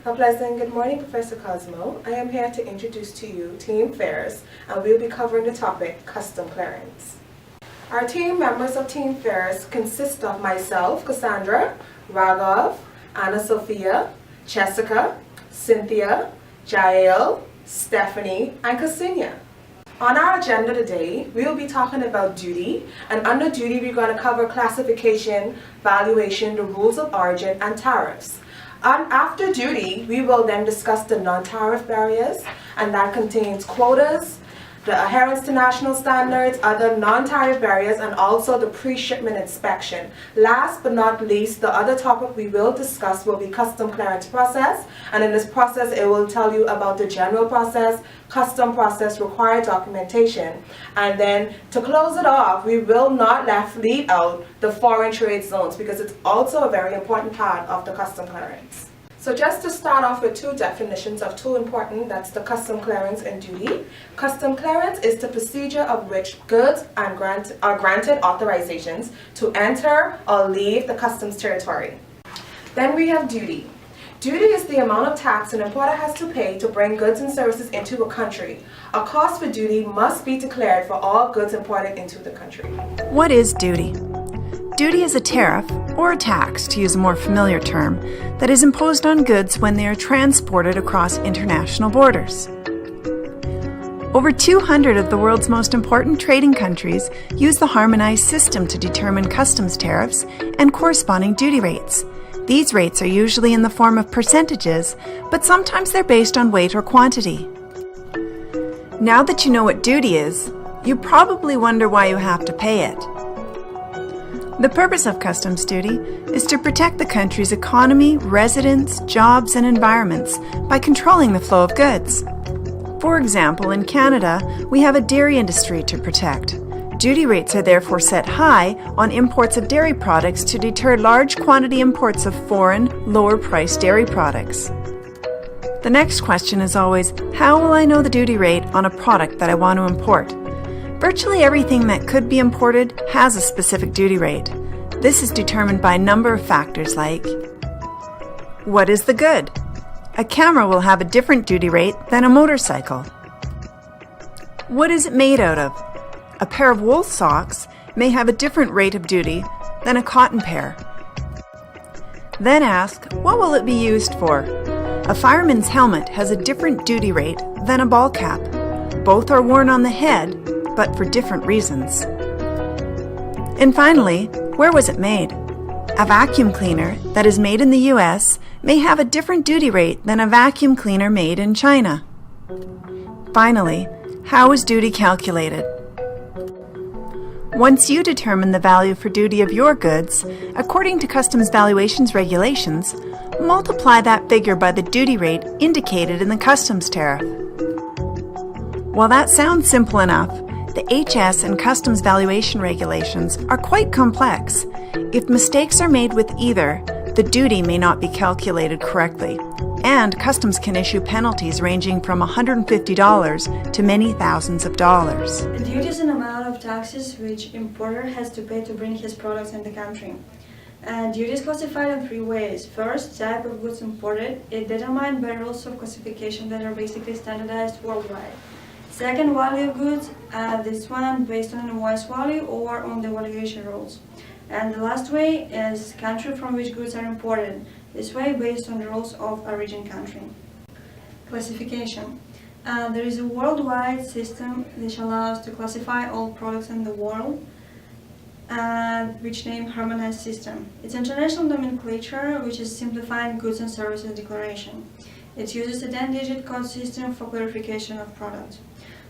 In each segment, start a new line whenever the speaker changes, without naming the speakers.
A pleasant good morning, Professor Cosmo. I am here to introduce to you Team Fairs, and we'll be covering the topic Custom Clearance. Our team members of Team Fairs consist of myself, Cassandra, Raghav, SOFIA, Jessica, CYNTHIA, YAEL, STEFANY, and KSENIA. On our agenda today, we will be talking about duty, and under duty we're going to cover classification, valuation, the rules of origin, and tariffs. And after duty, we will then discuss the non-tariff barriers, and that contains quotas, the adherence to national standards, other non-tariff barriers, and also the pre-shipment inspection. Last but not least, the other topic we will discuss will be custom clearance process, and in this process it will tell you about the general process, custom process, required documentation, and then to close it off, we will not leave out the foreign trade zones because it's also a very important part of the custom clearance. So just to start off with two definitions of two important, that's the custom clearance and duty. Custom clearance is the procedure of which goods are granted authorizations to enter or leave the customs territory. Then we have duty. Duty is the amount of tax an importer has to pay to bring goods and services into a country. A cost for duty must be declared for all goods imported into the country.
What is duty? Duty is a tariff, or a tax to use a more familiar term, that is imposed on goods when they are transported across international borders. Over 200 of the world's most important trading countries use the harmonized system to determine customs tariffs and corresponding duty rates. These rates are usually in the form of percentages, but sometimes they're based on weight or quantity. Now that you know what duty is, you probably wonder why you have to pay it. The purpose of customs duty is to protect the country's economy, residents, jobs, and environments by controlling the flow of goods. For example, in Canada, we have a dairy industry to protect. Duty rates are therefore set high on imports of dairy products to deter large quantity imports of foreign, lower-priced dairy products. The next question is always, how will I know the duty rate on a product that I want to import? Virtually everything that could be imported has a specific duty rate. This is determined by a number of factors like, what is the good? A camera will have a different duty rate than a motorcycle. What is it made out of? A pair of wool socks may have a different rate of duty than a cotton pair. Then ask, what will it be used for? A fireman's helmet has a different duty rate than a ball cap. Both are worn on the head, but for different reasons. And finally, where was it made? A vacuum cleaner that is made in the US may have a different duty rate than a vacuum cleaner made in China. Finally, how is duty calculated? Once you determine the value for duty of your goods, according to customs valuations regulations, multiply that figure by the duty rate indicated in the customs tariff. While that sounds simple enough, the HS and customs valuation regulations are quite complex. If mistakes are made with either, the duty may not be calculated correctly, and customs can issue penalties ranging from $150 to many thousands of dollars.
The duty is an amount of taxes which importer has to pay to bring his products in the country. Duty is classified in three ways. First, type of goods imported. It determined by rules of classification that are basically standardized worldwide. Second, value of goods, this one based on an invoice value or on the valuation rules. And the last way is country from which goods are imported, this way based on the rules of origin country. Classification. There is a worldwide system which allows to classify all products in the world, which name harmonized system. It's international nomenclature which is simplifying goods and services declaration. It uses a 10-digit code system for clarification of products.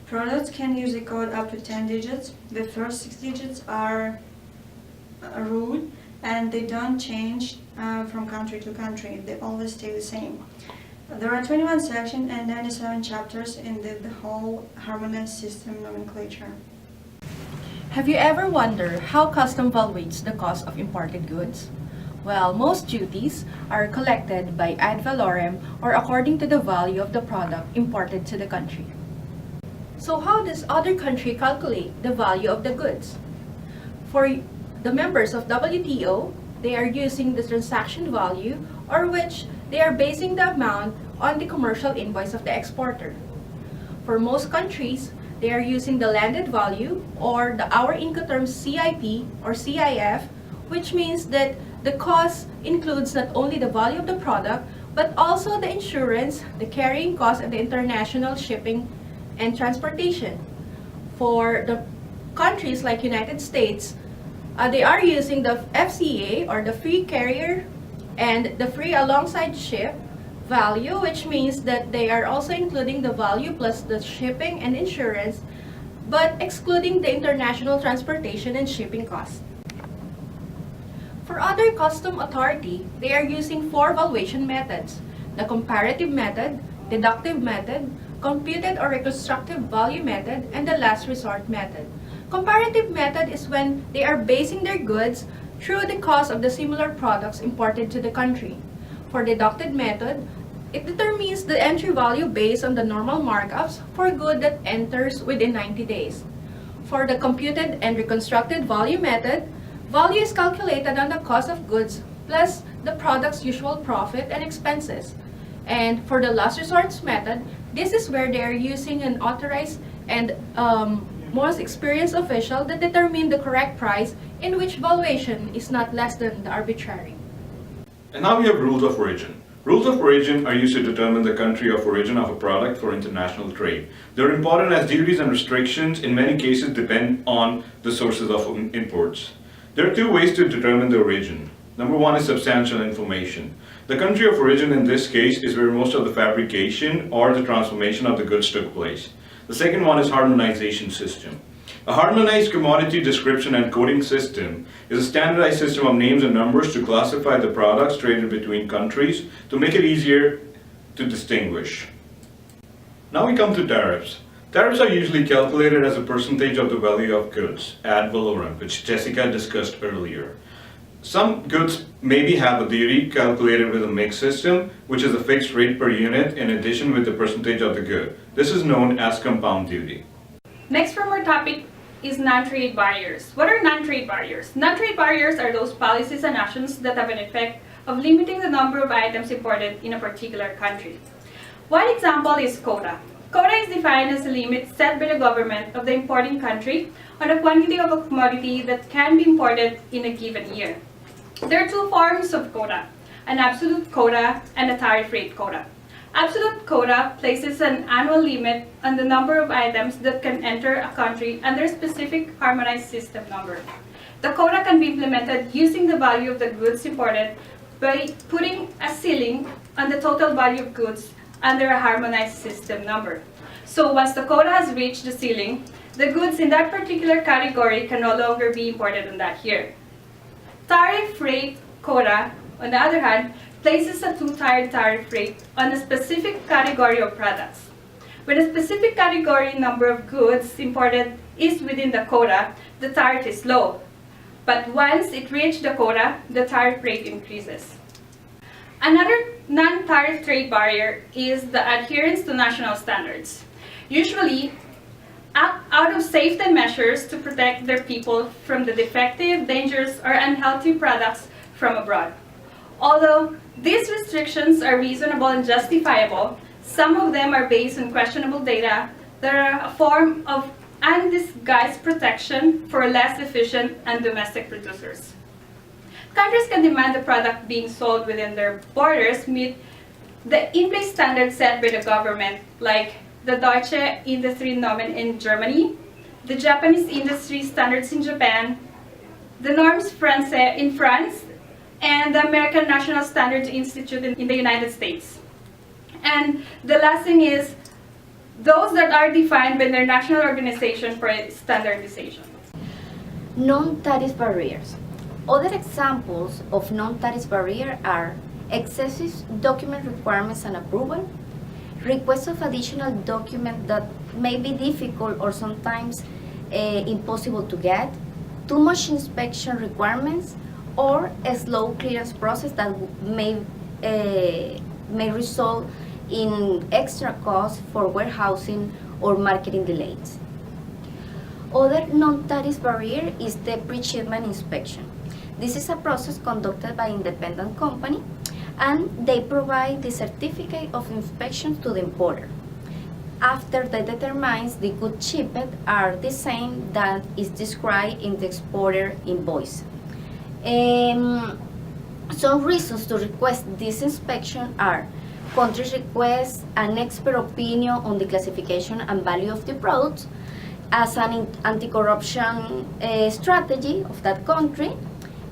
Products can use a code up to 10 digits. The first 6 digits are a rule and they don't change from country to country. They always stay the same. There are 21 sections and 97 chapters in the whole harmonized system nomenclature.
Have you ever wondered how custom evaluates the cost of imported goods? Well, most duties are collected by ad valorem or according to the value of the product imported to the country. So how does other country calculate the value of the goods? For the members of WTO, they are using the transaction value, or which they are basing the amount on the commercial invoice of the exporter. For most countries, they are using the landed value or the our Incoterms CIP or CIF, which means that the cost includes not only the value of the product, but also the insurance, the carrying cost, and the international shipping and transportation. For the countries like United States, they are using the FCA or the free carrier and the free alongside ship value, which means that they are also including the value plus the shipping and insurance, but excluding the international transportation and shipping costs. For other custom authority, they are using 4 valuation methods: the comparative method, deductive method, computed or reconstructive value method, and the last resort method. Comparative method is when they are basing their goods through the cost of the similar products imported to the country. For deducted method, it determines the entry value based on the normal markups for good that enters within 90 days. For the computed and reconstructed value method, value is calculated on the cost of goods plus the product's usual profit and expenses. And for the last resorts method, this is where they are using an authorized and most experienced official that determine the correct price in which valuation is not less than the arbitrary.
And now we have rules of origin. Rules of origin are used to determine the country of origin of a product for international trade. They're important as duties and restrictions in many cases depend on the sources of imports. There are 2 ways to determine the origin. Number 1 is substantial information. The country of origin in this case is where most of the fabrication or the transformation of the goods took place. The second one is harmonization system. A harmonized commodity description and coding system is a standardized system of names and numbers to classify the products traded between countries to make it easier to distinguish. Now we come to tariffs. Tariffs are usually calculated as a percentage of the value of goods, ad valorem, which Jessica discussed earlier. Some goods maybe have a duty calculated with a mix system, which is a fixed rate per unit in addition with the percentage of the good. This is known as compound duty.
Next from our topic is non-trade barriers. What are non-trade barriers? Non-trade barriers are those policies and actions that have an effect of limiting the number of items imported in a particular country. One example is quota. Quota is defined as a limit set by the government of the importing country on the quantity of a commodity that can be imported in a given year. There are 2 forms of quota, an absolute quota and a tariff rate quota. Absolute quota places an annual limit on the number of items that can enter a country under a specific harmonized system number. The quota can be implemented using the value of the goods imported by putting a ceiling on the total value of goods under a harmonized system number. So once the quota has reached the ceiling, the goods in that particular category can no longer be imported in that year. Tariff rate quota, on the other hand, places a 2-tiered tariff rate on a specific category of products. When a specific category number of goods imported is within the quota, the tariff is low. But once it reaches the quota, the tariff rate increases. Another non-tariff trade barrier is the adherence to national standards. Usually, out of safety measures to protect their people from the defective, dangerous, or unhealthy products from abroad. Although these restrictions are reasonable and justifiable, some of them are based on questionable data that are a form of undisguised protection for less efficient and domestic producers. Countries can demand the product being sold within their borders meet the in-place standards set by the government, like the Deutsche Industrienormen in Germany, the Japanese industry standards in Japan, the Normes Françaises in France, and the American National Standards Institute in the United States. And the last thing is those that are defined by their national organization for standardization.
Non-tariff barriers. Other examples of non-tariff barrier are excessive document requirements and approval, requests of additional documents that may be difficult or sometimes impossible to get, too much inspection requirements, or a slow clearance process that may result in extra costs for warehousing or marketing delays. Other non-tariff barrier is the pre-shipment inspection. This is a process conducted by an independent company and they provide the certificate of inspection to the importer. After they determines the goods shipped are the same that is described in the exporter invoice. Some reasons to request this inspection are: country requests an expert opinion on the classification and value of the products as an anti-corruption strategy of that country.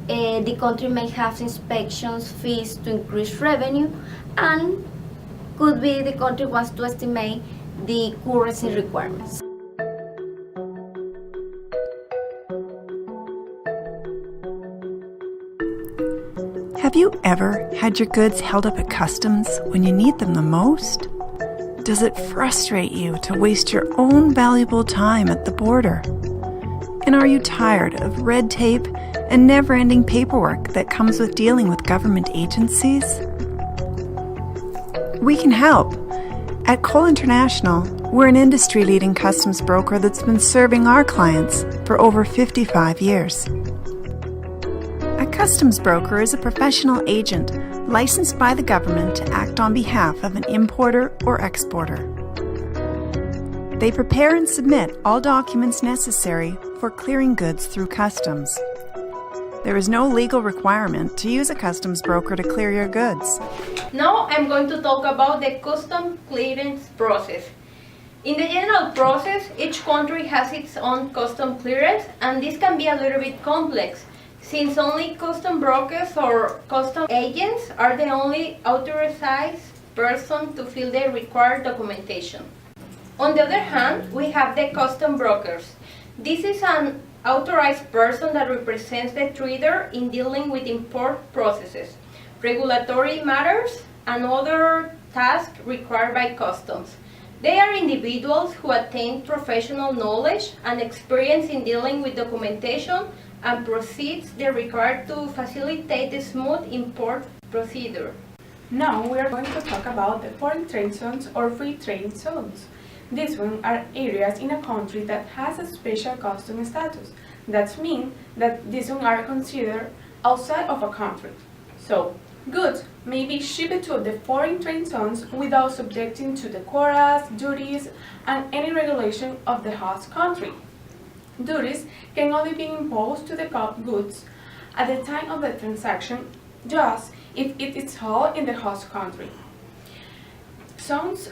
The country may have inspections fees to increase revenue, and could be the country wants to estimate the currency requirements.
Have you ever had your goods held up at customs when you need them the most? Does it frustrate you to waste your own valuable time at the border? And are you tired of red tape and never-ending paperwork that comes with dealing with government agencies? We can help. At Cole International, we're an industry-leading customs broker that's been serving our clients for over 55 years. A customs broker is a professional agent licensed by the government to act on behalf of an importer or exporter. They prepare and submit all documents necessary for clearing goods through customs. There is no legal requirement to use a customs broker to clear your goods.
Now I'm going to talk about the custom clearance process. In the general process, each country has its own custom clearance, and this can be a little bit complex, since only custom brokers or custom agents are the only authorized person to fill the required documentation. On the other hand, we have the custom brokers. This is an authorized person that represents the trader in dealing with import processes, regulatory matters, and other tasks required by customs. They are individuals who attain professional knowledge and experience in dealing with documentation and proceeds they required to facilitate the smooth import procedure.
Now we are going to talk about the foreign trade zones or free trade zones. These ones are areas in a country that has a special custom status. That means that these ones are considered outside of a country. So, goods may be shipped to the foreign trade zones without subjecting to the quotas, duties, and any regulation of the host country. Duties can only be imposed to the goods at the time of the transaction, just if it is held in the host country. Zones,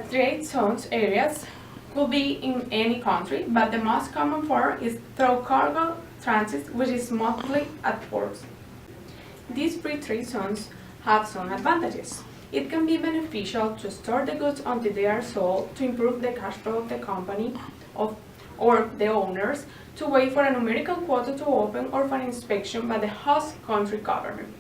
trade zones areas could be in any country, but the most common form is through cargo transit, which is mostly at ports. These free trade zones have some advantages. It can be beneficial to store the goods until they are sold to improve the cash flow of the company or the owners, to wait for a numerical quota to open, or for an inspection by the host country government.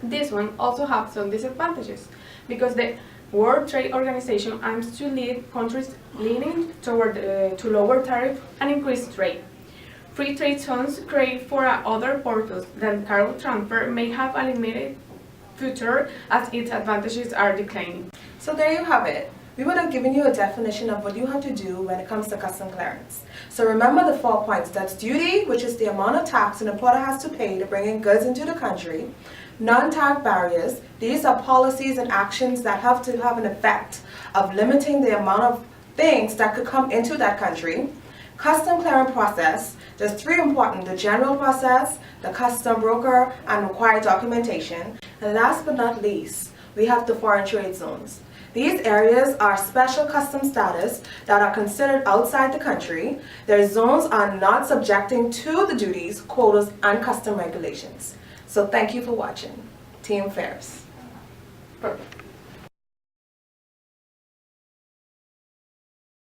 This one also has some disadvantages, because the World Trade Organization aims to lead countries leaning toward to lower tariff and increased trade. Free trade zones created for other purpose than cargo transfer may have a limited future, as its advantages are declining.
So there you have it. We would have given you a definition of what you have to do when it comes to custom clearance. So remember the 4 points. That's duty, which is the amount of tax an importer has to pay to bring in goods into the country. Non-tariff barriers. These are policies and actions that have to have an effect of limiting the amount of things that could come into that country. Custom clearing process. There's 3 important: the general process, the custom broker, and required documentation. And last but not least, we have the foreign trade zones. These areas are special custom status that are considered outside the country. Their zones are not subjecting to the duties, quotas, and custom regulations. So thank you for watching. Team Fairs.